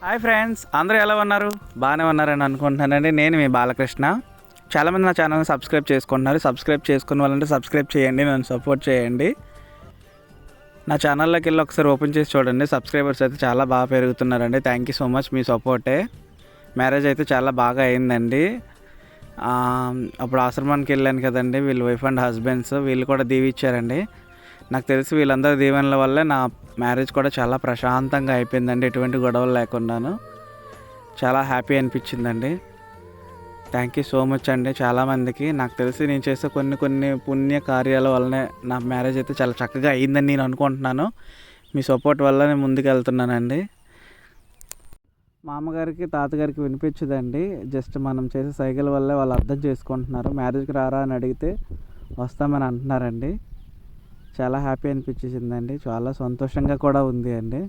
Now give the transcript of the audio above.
Hi friends, అందరూ ఎలా ఉన్నారు? బాగానే ఉన్నారని అనుకుంటున్నానండి. నేను మీ బాలకృష్ణ. చాలామంది నా ఛానల్ని సబ్స్క్రైబ్ చేసుకుంటున్నారు. సబ్స్క్రైబ్ చేసుకున్న వాళ్ళంటే సబ్స్క్రైబ్ చేయండి, నన్ను సపోర్ట్ చేయండి. నా ఛానల్లోకి వెళ్ళి ఒకసారి ఓపెన్ చేసి చూడండి. సబ్స్క్రైబర్స్ అయితే చాలా బాగా పెరుగుతున్నారండి. థ్యాంక్ యూ సో మచ్, మీ సపోర్టే. మ్యారేజ్ అయితే చాలా బాగా అయిందండి. అప్పుడు ఆశ్రమానికి వెళ్ళాను కదండి, వీళ్ళు వైఫ్ అండ్ హస్బెండ్స్, వీళ్ళు కూడా దీవిచ్చారండి. నాకు తెలిసి వీళ్ళందరూ దీవెనల వల్లే నా మ్యారేజ్ కూడా చాలా ప్రశాంతంగా అయిపోయిందండి. ఎటువంటి గొడవలు లేకుండాను చాలా హ్యాపీ అనిపించిందండి. థ్యాంక్ యూ సో మచ్ అండి. చాలామందికి నాకు తెలిసి నేను చేసే కొన్ని పుణ్య కార్యాల వల్లనే నా మ్యారేజ్ అయితే చాలా చక్కగా అయ్యిందని నేను అనుకుంటున్నాను. మీ సపోర్ట్ వల్ల నేను ముందుకు వెళ్తున్నానండి. మా అమ్మగారికి తాతగారికి వినిపించదండి. జస్ట్ మనం చేసే సైకిల్ వల్లే వాళ్ళు అర్థం చేసుకుంటున్నారు. మ్యారేజ్కి రారా అని అడిగితే వస్తామని అంటున్నారండి. చాలా హ్యాపీ అనిపించిందండి. చాలా సంతోషంగా కూడా ఉంది అండి.